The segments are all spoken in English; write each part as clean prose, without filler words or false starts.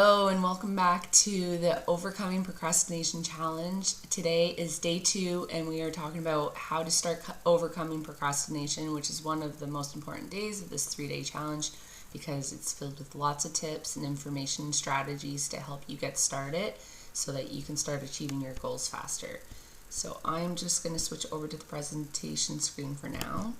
Hello and welcome back to the Overcoming Procrastination Challenge. Today is day 2 and we are talking about how to start overcoming procrastination, which is one of the most important days of this 3-day challenge because it's filled with lots of tips and information and strategies to help you get started so that you can start achieving your goals faster. So I'm just going to switch over to the presentation screen for now.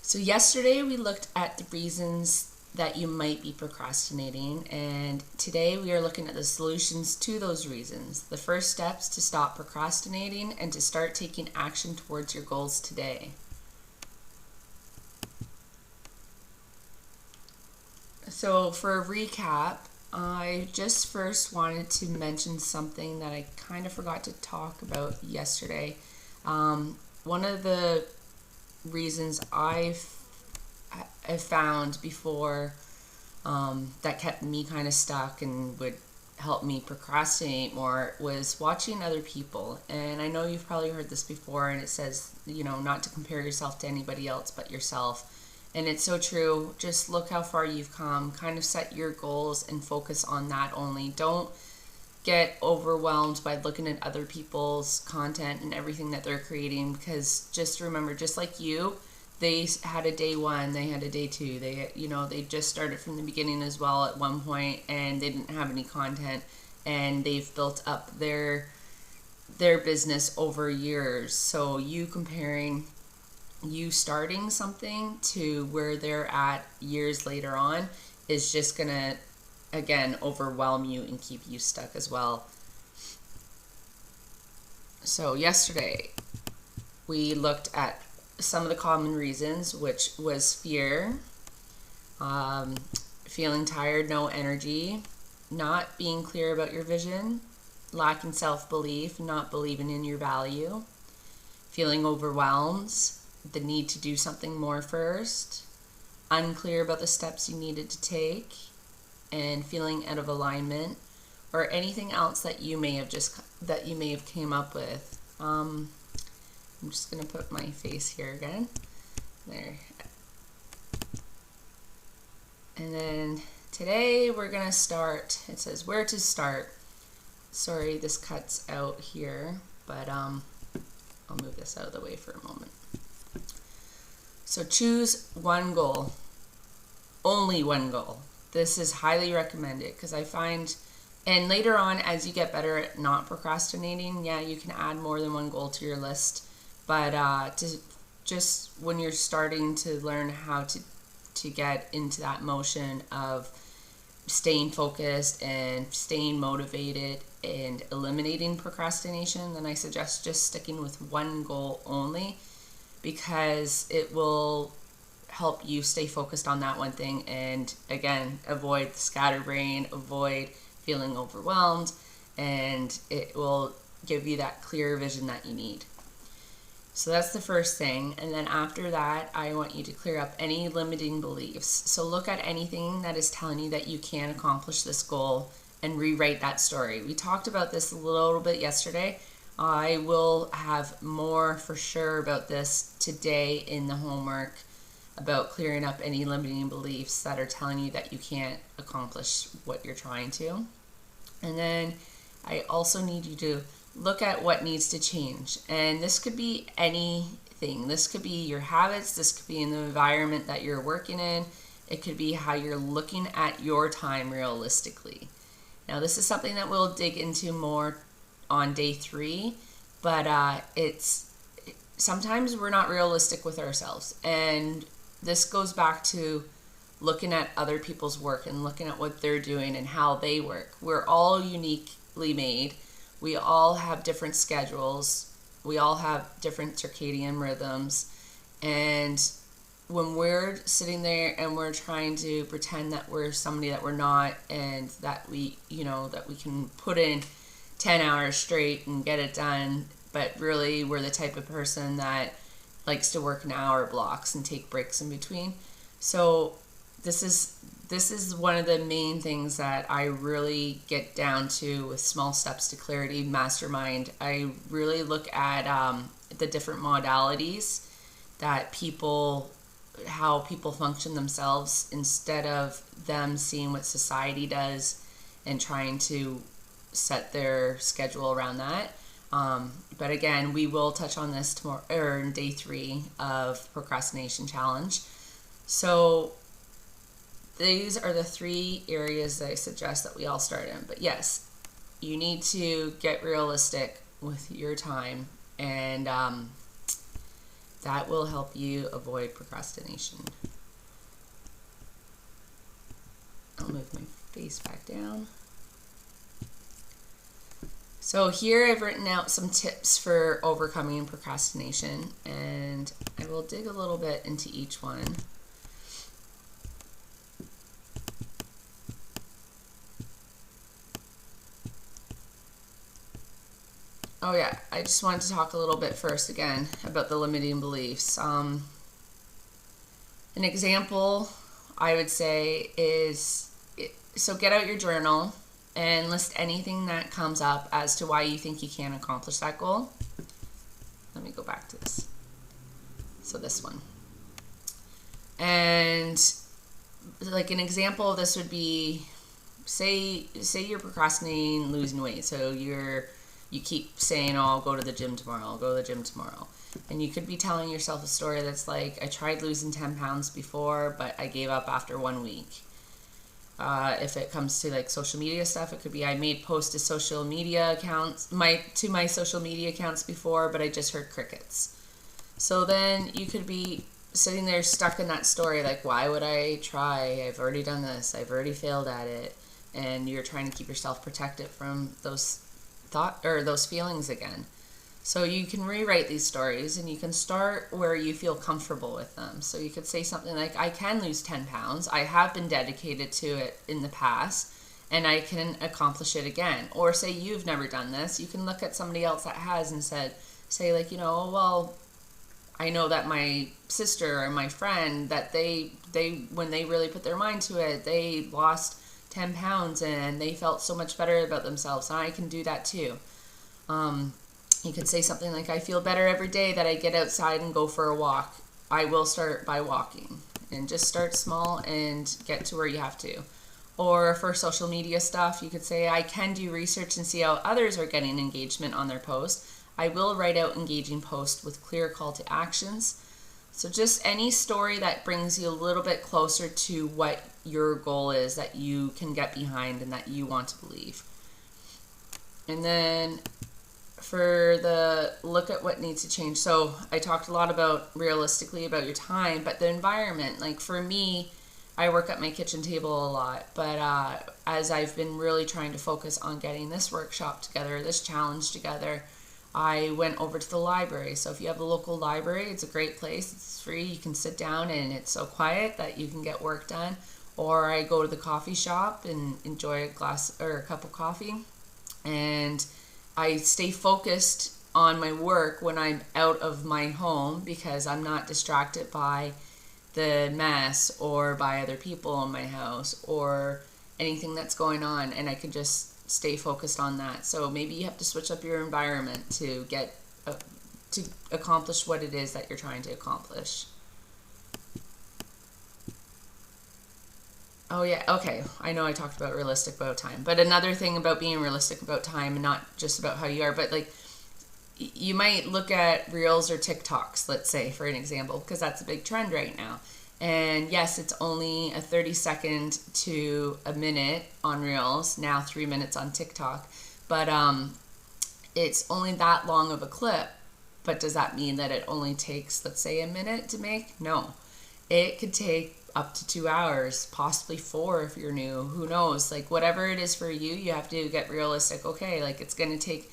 So yesterday we looked at the reasons that you might be procrastinating, and today we are looking at the solutions to those reasons. The first steps to stop procrastinating and to start taking action towards your goals today. So for a recap, I just first wanted to mention something that I kind of forgot to talk about yesterday. One of the reasons I've found before that kept me kind of stuck and would help me procrastinate more was watching other people. And I know you've probably heard this before, and it says, not to compare yourself to anybody else but yourself. And it's so true. Just look how far you've come. Kind of set your goals and focus on that only. Don't get overwhelmed by looking at other people's content and everything that they're creating, because just remember, just like you, they had a day 1, they had a day 2, they just started from the beginning as well at one point, and they didn't have any content, and they've built up their business over years. So you starting something to where they're at years later on is just gonna, again, overwhelm you and keep you stuck as well. So yesterday we looked at some of the common reasons, which was fear, feeling tired, no energy, not being clear about your vision, lacking self-belief, not believing in your value, feeling overwhelmed, the need to do something more first, unclear about the steps you needed to take, and feeling out of alignment, or anything else that you may have came up with. I'm just gonna put my face here again. There. And then today we're gonna start. It says where to start. Sorry, this cuts out here, but I'll move this out of the way for a moment. So choose one goal. Only one goal. This is highly recommended because I find, and later on as you get better at not procrastinating, you can add more than one goal to your list, but just when you're starting to learn how to get into that motion of staying focused and staying motivated and eliminating procrastination, then I suggest just sticking with one goal only, because it will help you stay focused on that one thing, and again, avoid the scatterbrain, avoid feeling overwhelmed, and it will give you that clear vision that you need. So that's the first thing. And then after that, I want you to clear up any limiting beliefs. So look at anything that is telling you that you can't accomplish this goal and rewrite that story. We talked about this a little bit yesterday. I will have more for sure about this today in the homework, about clearing up any limiting beliefs that are telling you that you can't accomplish what you're trying to. And then I also need you to look at what needs to change. And this could be anything. This could be your habits. This could be in the environment that you're working in. It could be how you're looking at your time realistically. Now, this is something that we'll dig into more on day 3, but sometimes we're not realistic with ourselves, and this goes back to looking at other people's work and looking at what they're doing and how they work. We're all uniquely made. We all have different schedules. We all have different circadian rhythms. And when we're sitting there and we're trying to pretend that we're somebody that we're not, and that we can put in 10 hours straight and get it done, but really we're the type of person that likes to work in hour blocks and take breaks in between. So this is one of the main things that I really get down to with Small Steps to Clarity Mastermind. I really look at the different modalities that how people function themselves, instead of them seeing what society does and trying to set their schedule around that. But again, we will touch on this tomorrow, or in day 3 of procrastination challenge. So these are the 3 areas that I suggest that we all start in. But yes, you need to get realistic with your time, and that will help you avoid procrastination. I'll move my face back down. So here I've written out some tips for overcoming procrastination, and I will dig a little bit into each one. Oh yeah, I just wanted to talk a little bit first again about the limiting beliefs. An example I would say is, so get out your journal and list anything that comes up as to why you think you can't accomplish that goal. Let me go back to this. So this one. And like an example of this would be, say you're procrastinating losing weight. So you keep saying, oh, I'll go to the gym tomorrow, I'll go to the gym tomorrow. And you could be telling yourself a story that's like, I tried losing 10 pounds before, but I gave up after 1 week. If it comes to like social media stuff, it could be, I made posts to social media accounts, my social media accounts before, but I just heard crickets. So then you could be sitting there stuck in that story, like, why would I try? I've already done this. I've already failed at it. And you're trying to keep yourself protected from those those feelings again. So you can rewrite these stories, and you can start where you feel comfortable with them. So you could say something like, I can lose 10 pounds. I have been dedicated to it in the past, and I can accomplish it again. Or say you've never done this. You can look at somebody else that has and say like, well, I know that my sister or my friend, that they when they really put their mind to it, they lost 10 pounds and they felt so much better about themselves, and I can do that too. You could say something like, I feel better every day that I get outside and go for a walk. I will start by walking. And just start small and get to where you have to. Or for social media stuff, you could say, I can do research and see how others are getting engagement on their post. I will write out engaging posts with clear call to actions. So just any story that brings you a little bit closer to what your goal is, that you can get behind and that you want to believe. And then for the look at what needs to change. So I talked a lot about realistically about your time, but the environment, like for me, I work at my kitchen table a lot, but as I've been really trying to focus on getting this workshop together, this challenge together, I went over to the library. So if you have a local library, it's a great place. It's free. You can sit down and it's so quiet that you can get work done. Or I go to the coffee shop and enjoy a glass or a cup of coffee. And I stay focused on my work when I'm out of my home, because I'm not distracted by the mess or by other people in my house or anything that's going on, and I can just stay focused on that. So maybe you have to switch up your environment to get to accomplish what it is that you're trying to accomplish. Oh yeah, okay. I know I talked about realistic about time, but another thing about being realistic about time, and not just about how you are, but like you might look at Reels or TikToks, let's say, for an example, because that's a big trend right now. And yes, it's only a 30-second to a minute on Reels, now 3 minutes on TikTok, but it's only that long of a clip. But does that mean that it only takes, let's say, a minute to make? No. It could take up to 2 hours, possibly 4 if you're new. Who knows? Like whatever it is for you, you have to get realistic. Okay, like it's going to take,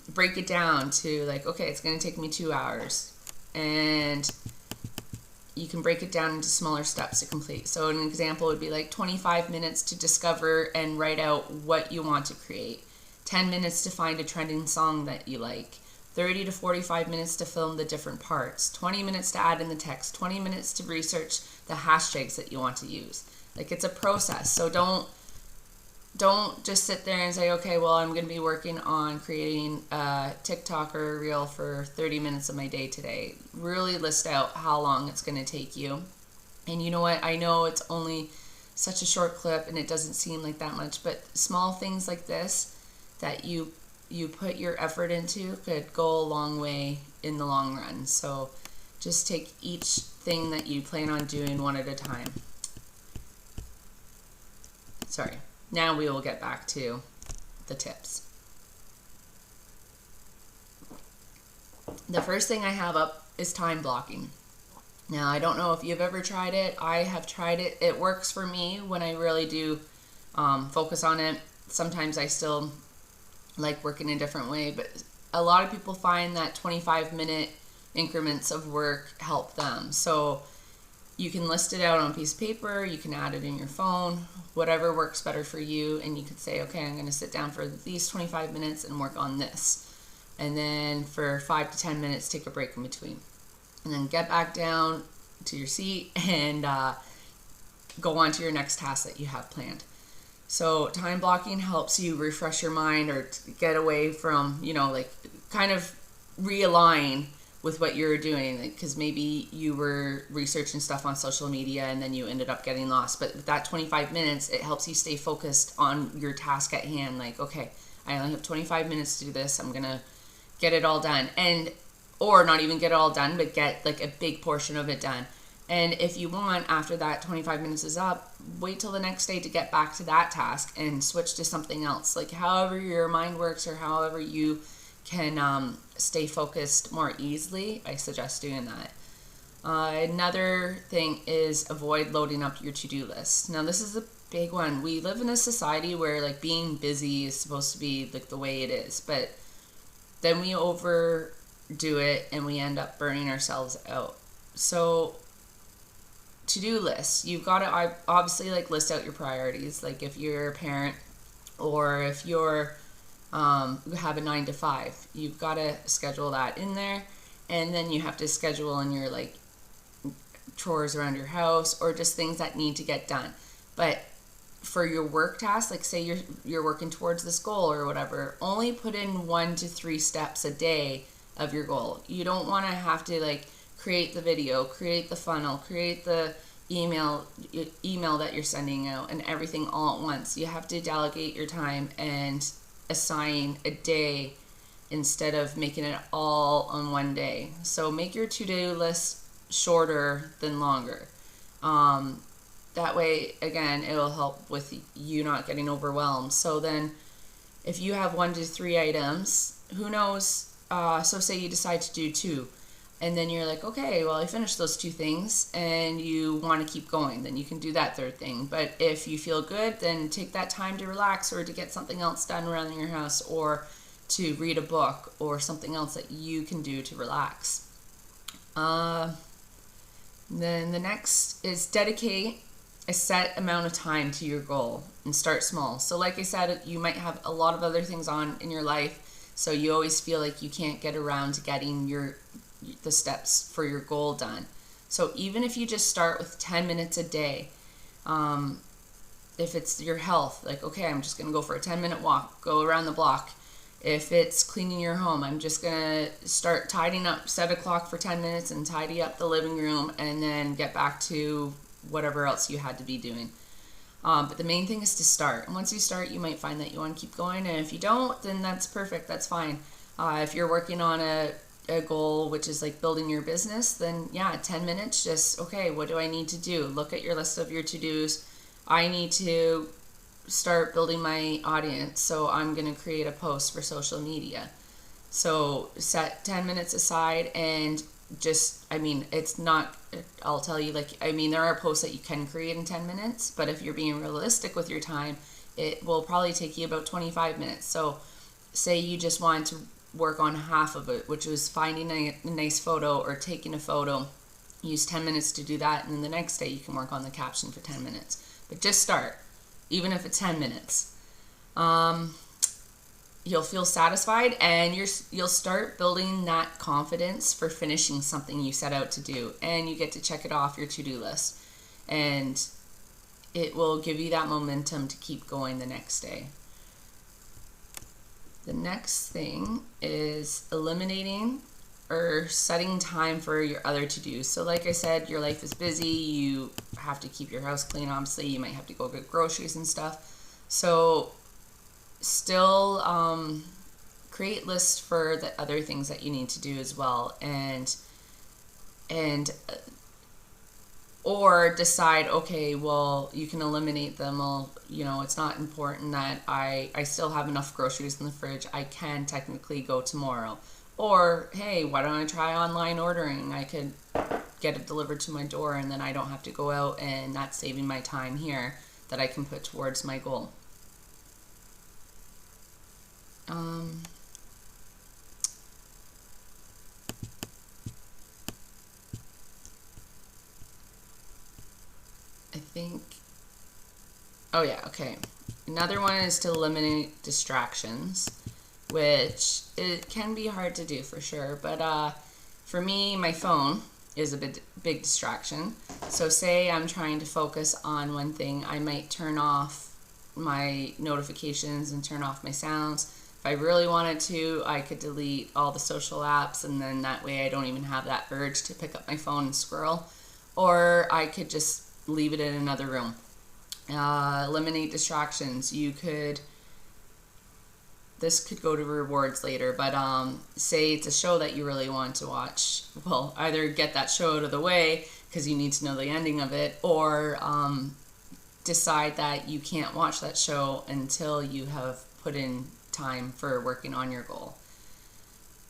break it down to like, okay, it's going to take me 2 hours. And you can break it down into smaller steps to complete. So an example would be like 25 minutes to discover and write out what you want to create. 10 minutes to find a trending song that you like. 30 to 45 minutes to film the different parts, 20 minutes to add in the text, 20 minutes to research the hashtags that you want to use. Like it's a process. So don't don't just sit there and say, okay, well, I'm going to be working on creating a TikTok or a reel for 30 minutes of my day today. Really list out how long it's going to take you. And you know what? I know it's only such a short clip and it doesn't seem like that much, but small things like this that you put your effort into could go a long way in the long run. So just take each thing that you plan on doing one at a time. Sorry. Now we will get back to the tips. The first thing I have up is time blocking. Now, I don't know if you've ever tried it. I have tried it. It works for me when I really do focus on it. Sometimes I still like working a different way, but a lot of people find that 25-minute increments of work help them. So you can list it out on a piece of paper, you can add it in your phone, whatever works better for you, and you could say, okay, I'm going to sit down for these 25 minutes and work on this. And then for 5 to 10 minutes, take a break in between. And then get back down to your seat and go on to your next task that you have planned. So time blocking helps you refresh your mind or get away from, like kind of realign with what you're doing, because maybe you were researching stuff on social media and then you ended up getting lost. But with that 25 minutes, it helps you stay focused on your task at hand. Like, okay, I only have 25 minutes to do this. I'm going to get it all done. Or not even get it all done, but get like a big portion of it done. And if you want, after that 25 minutes is up, wait till the next day to get back to that task and switch to something else. Like however your mind works or however you can stay focused more easily, I suggest doing that. Another thing is avoid loading up your to-do list. Now this is a big one. We live in a society where like being busy is supposed to be like the way it is, but then we overdo it and we end up burning ourselves out. So to-do lists, you've got to obviously like list out your priorities. Like if you're a parent or if you're you have a 9 to 5, you've got to schedule that in there, and then you have to schedule in your like chores around your house or just things that need to get done. But for your work tasks, like say you're working towards this goal or whatever, only put in 1 to 3 steps a day of your goal. You don't want to have to like create the video, create the funnel, create the email that you're sending out and everything all at once. You have to delegate your time and assign a day instead of making it all on one day. So make your to-do list shorter than longer. That way, again, it will help with you not getting overwhelmed. So then if you have 1 to 3 items, who knows, so say you decide to do 2, and then you're like, okay, well, I finished those 2 things, and you want to keep going, then you can do that 3rd thing. But if you feel good, then take that time to relax or to get something else done around your house or to read a book or something else that you can do to relax. Then the next is dedicate a set amount of time to your goal and start small. So like I said, you might have a lot of other things on in your life, so you always feel like you can't get around to getting the steps for your goal done. So even if you just start with 10 minutes a day, if it's your health, like, okay, I'm just going to go for a 10-minute walk, go around the block. If it's cleaning your home, I'm just going to start tidying up, set a clock for 10 minutes and tidy up the living room and then get back to whatever else you had to be doing. But the main thing is to start. And once you start, you might find that you want to keep going. And if you don't, then that's perfect. That's fine. If you're working on a goal, which is like building your business, then yeah, 10 minutes, just, okay, what do I need to do? Look at your list of your to-dos. I need to start building my audience, so I'm going to create a post for social media. So set 10 minutes aside and just, it's not, I'll tell you, there are posts that you can create in 10 minutes, but if you're being realistic with your time, it will probably take you about 25 minutes. So say you just want to work on half of it, which was finding a nice photo or taking a photo. Use 10 minutes to do that, and then the next day you can work on the caption for 10 minutes. But just start, even if it's 10 minutes. You'll feel satisfied, and you'll start building that confidence for finishing something you set out to do, and you get to check it off your to-do list. And it will give you that momentum to keep going the next day. The next thing is eliminating or setting time for your other to-dos. So like I said, your life is busy. You have to keep your house clean, obviously. You might have to go get groceries and stuff. So still create lists for the other things that you need to do as well. Or decide, okay, well, you can eliminate them. Well, it's not important that I still have enough groceries in the fridge. I can technically go tomorrow. Or, hey, why don't I try online ordering? I could get it delivered to my door, and then I don't have to go out, and that's saving my time here that I can put towards my goal. Another one is to eliminate distractions, which it can be hard to do for sure. But for me, my phone is a big distraction. So say I'm trying to focus on one thing, I might turn off my notifications and turn off my sounds. If I really wanted to, I could delete all the social apps, and then that way I don't even have that urge to pick up my phone and scroll. Or I could just leave it in another room. Eliminate distractions. This could go to rewards later, but say it's a show that you really want to watch. Well, either get that show out of the way because you need to know the ending of it, or decide that you can't watch that show until you have put in time for working on your goal.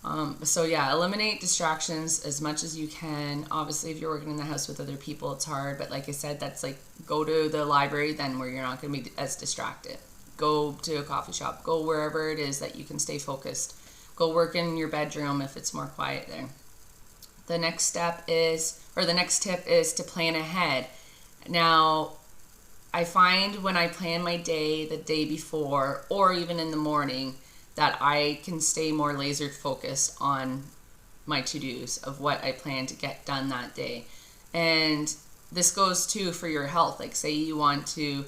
Eliminate distractions as much as you can. Obviously, if you're working in the house with other people, it's hard, but like I said, that's like go to the library then, where you're not going to be as distracted. Go to a coffee shop. Go wherever it is that you can stay focused. Go work in your bedroom if it's more quiet there. The next tip is to plan ahead. Now, I find when I plan my day the day before, or even in the morning, that I can stay more laser focused on my to-dos of what I plan to get done that day. And this goes too for your health. Like say you want to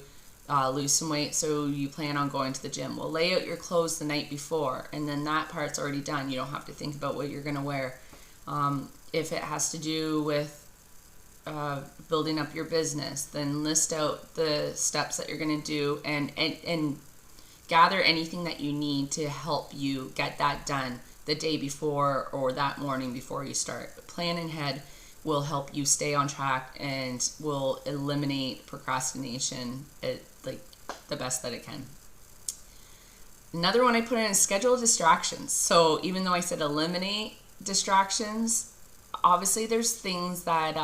lose some weight, so you plan on going to the gym. Well, lay out your clothes the night before, and then that part's already done. You don't have to think about what you're going to wear. If it has to do with building up your business, then list out the steps that you're going to do and gather anything that you need to help you get that done the day before or that morning before you start. Planning ahead will help you stay on track and will eliminate procrastination like the best that it can. Another one I put in is schedule distractions. So even though I said eliminate distractions, obviously there's things that,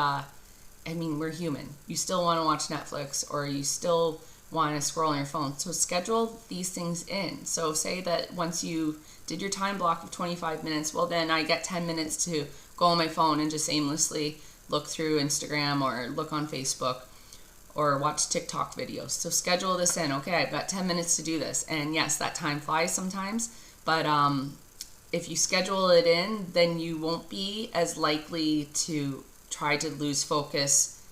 we're human. You still want to watch Netflix, or you still want to scroll on your phone. So schedule these things in. So say that once you did your time block of 25 minutes, well then I get 10 minutes to go on my phone and just aimlessly look through Instagram or look on Facebook or watch TikTok videos. So schedule this in. Okay, I've got 10 minutes to do this. And yes, that time flies sometimes, but if you schedule it in, then you won't be as likely to try to lose focus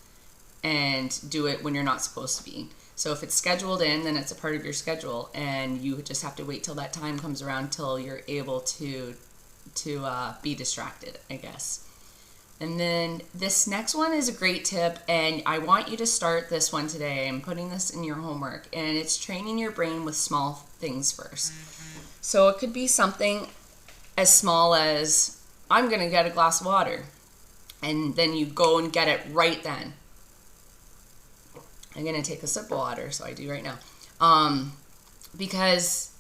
and do it when you're not supposed to be. So if it's scheduled in, then it's a part of your schedule, and you just have to wait till that time comes around till you're able to be distracted, I guess. And then this next one is a great tip, and I want you to start this one today. I'm putting this in your homework, and it's training your brain with small things first. So it could be something as small as, I'm going to get a glass of water, and then you go and get it right then. I'm going to take a sip of water, so I do right now. Because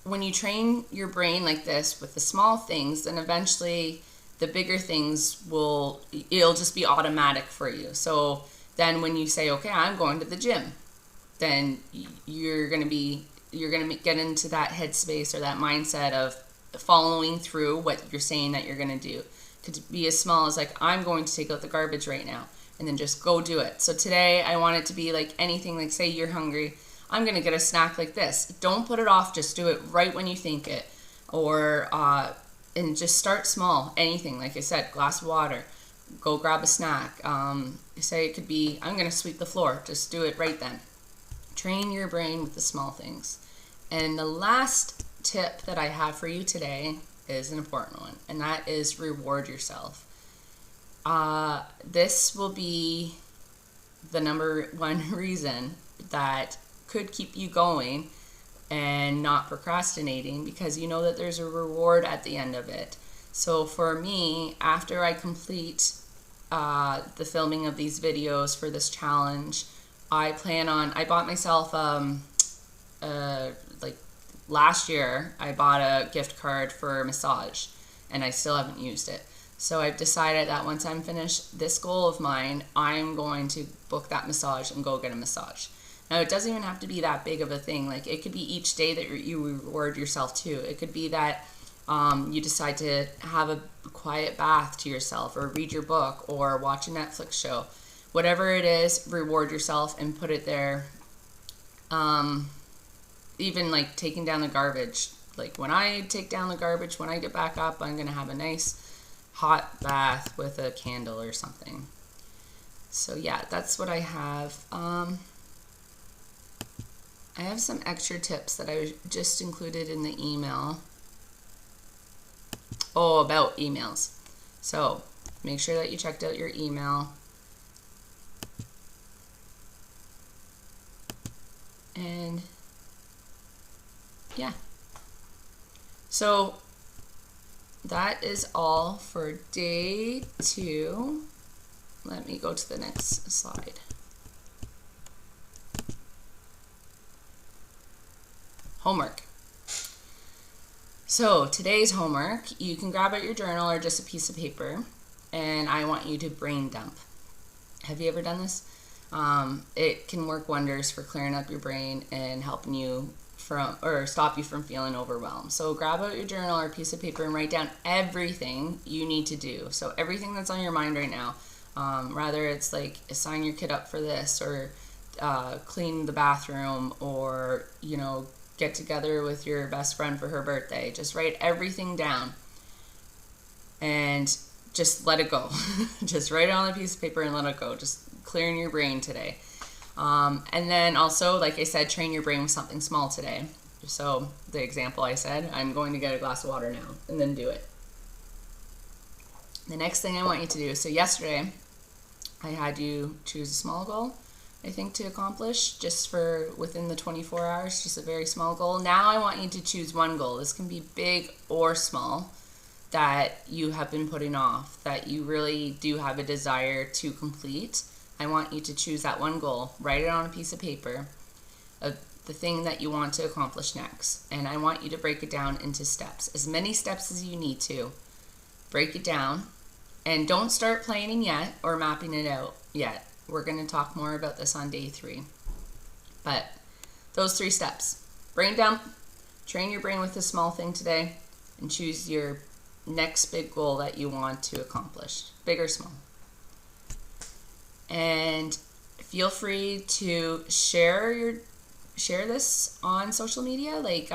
when you train your brain like this with the small things, then eventually the bigger things it'll just be automatic for you. So then when you say, okay, I'm going to the gym, then you're going to get into that headspace or that mindset of following through what you're saying that you're going to do. It could be as small as like, I'm going to take out the garbage right now. And then just go do it. So today I want it to be like anything, like say you're hungry, I'm going to get a snack like this. Don't put it off, just do it right when you think it. Or, and just start small, anything, like I said, glass of water. go grab a snack. Say it could be, I'm going to sweep the floor. Just do it right then. Train your brain with the small things. And the last tip that I have for you today is an important one, and that is reward yourself. This will be the number one reason that could keep you going and not procrastinating, because you know that there's a reward at the end of it. So for me, after I complete the filming of these videos for this challenge, I bought myself like last year I bought a gift card for a massage, and I still haven't used it. So I've decided that once I'm finished this goal of mine, I'm going to book that massage and go get a massage. Now, it doesn't even have to be that big of a thing. Like, it could be each day that you reward yourself too. It could be that you decide to have a quiet bath to yourself, or read your book, or watch a Netflix show. Whatever it is, reward yourself and put it there. Even like taking down the garbage. Like, when I take down the garbage, when I get back up, I'm going to have a nice hot bath with a candle or something. So yeah, that's what I have. I have some extra tips that I just included in the email. Oh, about emails. So make sure that you checked out your email. And yeah. So that is all for day 2. Let me go to the next slide. Homework. So today's homework, you can grab out your journal or just a piece of paper, and I want you to brain dump. Have you ever done this? It can work wonders for clearing up your brain and helping you stop you from feeling overwhelmed. So grab out your journal or a piece of paper and write down everything you need to do. So everything that's on your mind right now, rather it's like sign your kid up for this, or clean the bathroom, or get together with your best friend for her birthday. Just write everything down and just let it go. Just write it on a piece of paper and let it go. Just clearing your brain today. And then also, like I said, train your brain with something small today. So the example I said, I'm going to get a glass of water now, and then do it. The next thing I want you to do, so yesterday I had you choose a small goal, I think, to accomplish just for within the 24 hours, just a very small goal. Now I want you to choose one goal. This can be big or small, that you have been putting off, that you really do have a desire to complete. I want you to choose that one goal, write it on a piece of paper, of the thing that you want to accomplish next. And I want you to break it down into steps, as many steps as you need to. Break it down, and don't start planning yet or mapping it out yet. We're going to talk more about this on day 3. But those 3 steps: brain dump, train your brain with a small thing today, and choose your next big goal that you want to accomplish, big or small. And feel free to share this on social media, like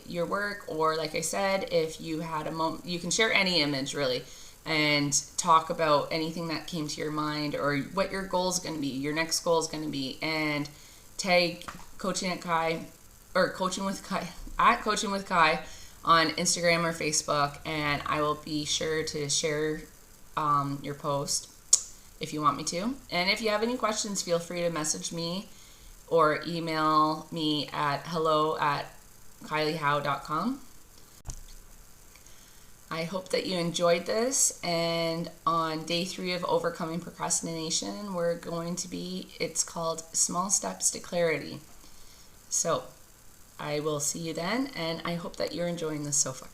your work, or like I said, if you had a moment, you can share any image really, and talk about anything that came to your mind, or what your goal is going to be, your next goal is going to be, and tag Coaching with Kai on Instagram or Facebook, and I will be sure to share your post if you want me to. And if you have any questions, feel free to message me or email me at hello@kyliehowe.com. I hope that you enjoyed this, and on day 3 of overcoming procrastination, it's called Small Steps to Clarity. So I will see you then, and I hope that you're enjoying this so far.